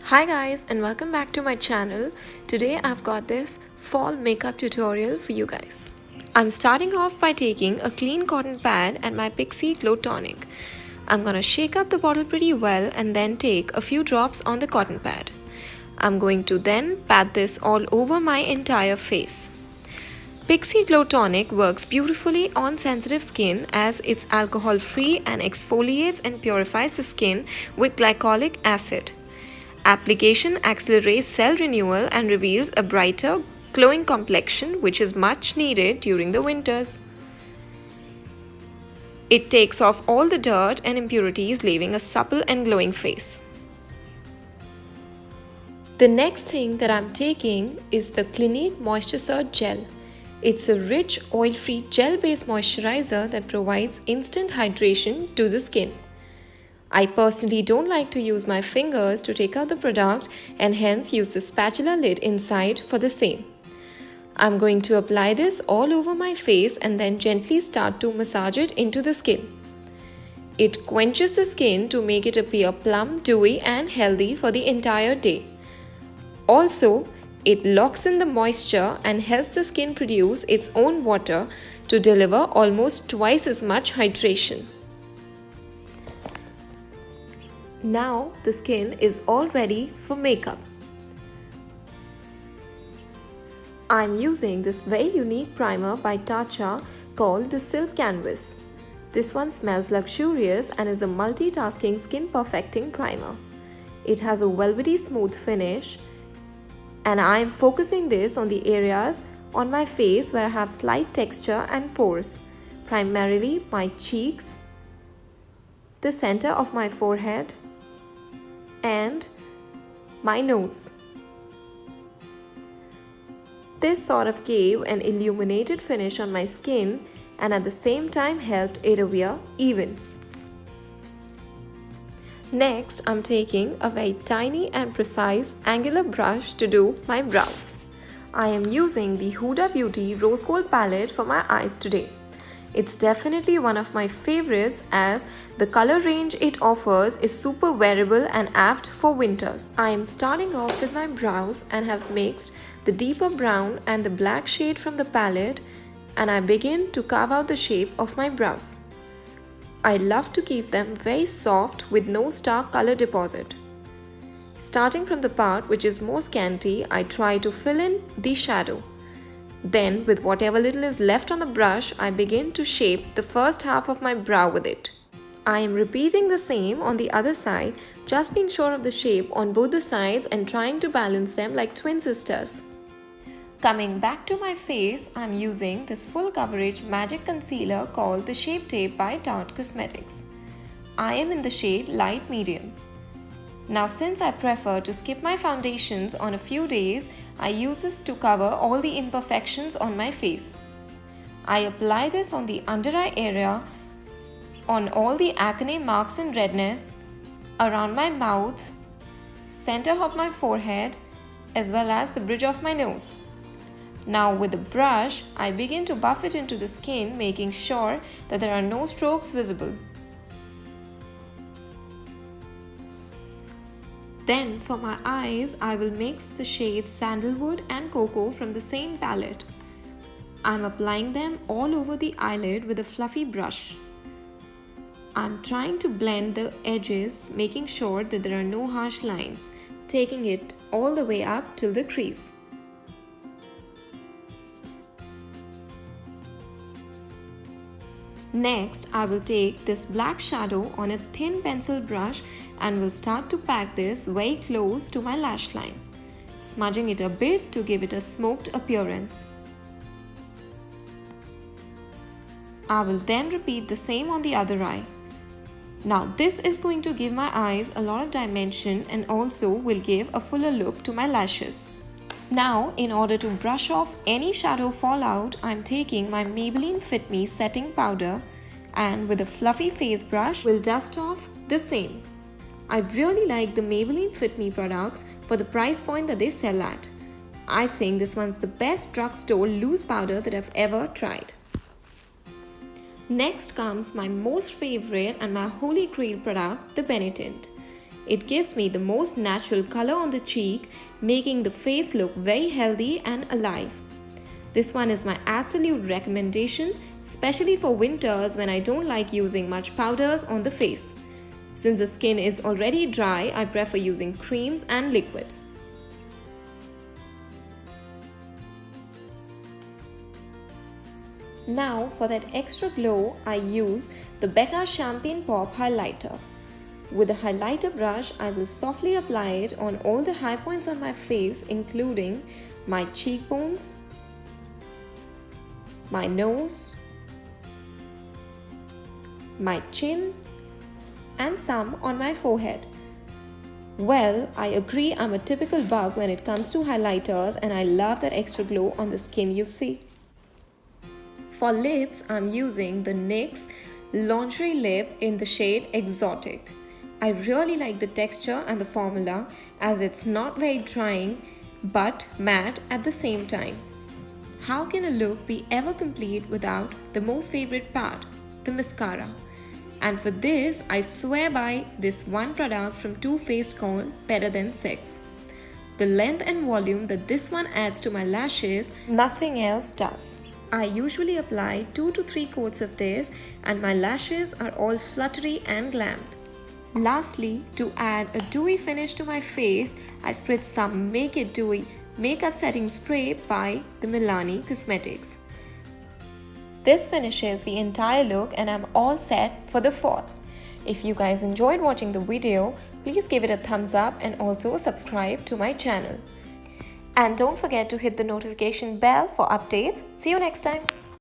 Hi guys, and welcome back to my channel. Today I've got this fall makeup tutorial for you guys. I'm starting off by taking a clean cotton pad and my Pixie Glow Tonic. I'm gonna shake up the bottle pretty well and then take a few drops on the cotton pad. I'm going to then pat this all over my entire face. Pixie Glow Tonic works beautifully on sensitive skin as it's alcohol free and exfoliates and purifies the skin with glycolic acid. Application accelerates cell renewal and reveals a brighter, glowing complexion which is much needed during the winters. It takes off all the dirt and impurities, leaving a supple and glowing face. The next thing that I'm taking is the Clinique Moisture Surge Gel. It's a rich, oil-free gel-based moisturizer that provides instant hydration to the skin. I personally don't like to use my fingers to take out the product and hence use the spatula lid inside for the same. I'm going to apply this all over my face and then gently start to massage it into the skin. It quenches the skin to make it appear plump, dewy and healthy for the entire day. Also, it locks in the moisture and helps the skin produce its own water to deliver almost twice as much hydration. Now the skin is all ready for makeup. I'm using this very unique primer by Tatcha called the Silk Canvas. This one smells luxurious and is a multitasking skin perfecting primer. It has a velvety smooth finish, and I'm focusing this on the areas on my face where I have slight texture and pores, primarily my cheeks, the center of my forehead, and my nose. This sort of gave an illuminated finish on my skin and at the same time helped it appear even. Next, I'm taking a very tiny and precise angular brush to do my brows. I am using the Huda Beauty Rose Gold palette for my eyes today. It's definitely one of my favorites as the color range it offers is super wearable and apt for winters. I am starting off with my brows and have mixed the deeper brown and the black shade from the palette, and I begin to carve out the shape of my brows. I love to keep them very soft with no stark color deposit. Starting from the part which is more scanty, I try to fill in the shadow. Then, with whatever little is left on the brush, I begin to shape the first half of my brow with it. I am repeating the same on the other side, just being sure of the shape on both the sides and trying to balance them like twin sisters. Coming back to my face, I'm using this full coverage magic concealer called the Shape Tape by Tarte Cosmetics. I am in the shade Light Medium. Now, since I prefer to skip my foundations on a few days, I use this to cover all the imperfections on my face. I apply this on the under eye area, on all the acne marks and redness, around my mouth, center of my forehead, as well as the bridge of my nose. Now with the brush, I begin to buff it into the skin, making sure that there are no strokes visible. Then for my eyes, I will mix the shades Sandalwood and Cocoa from the same palette. I'm applying them all over the eyelid with a fluffy brush. I'm trying to blend the edges, making sure that there are no harsh lines, taking it all the way up till the crease. Next, I will take this black shadow on a thin pencil brush and will start to pack this very close to my lash line, smudging it a bit to give it a smoked appearance. I will then repeat the same on the other eye. Now this is going to give my eyes a lot of dimension and also will give a fuller look to my lashes. Now, in order to brush off any shadow fallout, I'm taking my Maybelline Fit Me setting powder and with a fluffy face brush will dust off the same. I really like the Maybelline Fit Me products for the price point that they sell at. I think this one's the best drugstore loose powder that I've ever tried. Next comes my most favorite and my holy grail product, the Benetint. It gives me the most natural color on the cheek, making the face look very healthy and alive. This one is my absolute recommendation, especially for winters when I don't like using much powders on the face. Since the skin is already dry, I prefer using creams and liquids. Now for that extra glow, I use the Becca Champagne Pop Highlighter. With the highlighter brush, I will softly apply it on all the high points on my face, including my cheekbones, my nose, my chin, and some on my forehead. Well, I agree, I'm a typical bug when it comes to highlighters, and I love that extra glow on the skin you see. For lips, I'm using the NYX Lingerie Lip in the shade Exotic. I really like the texture and the formula as it's not very drying but matte at the same time. How can a look be ever complete without the most favorite part, the mascara? And for this, I swear by this one product from Too Faced called Better Than Sex. The length and volume that this one adds to my lashes, nothing else does. I usually apply 2 to 3 coats of this and my lashes are all fluttery and glammed. Lastly, to add a dewy finish to my face, I spritz some Make It Dewy makeup setting spray by the Milani Cosmetics. This finishes the entire look and I'm all set for the fall. If you guys enjoyed watching the video, please give it a thumbs up and also subscribe to my channel. And don't forget to hit the notification bell for updates. See you next time.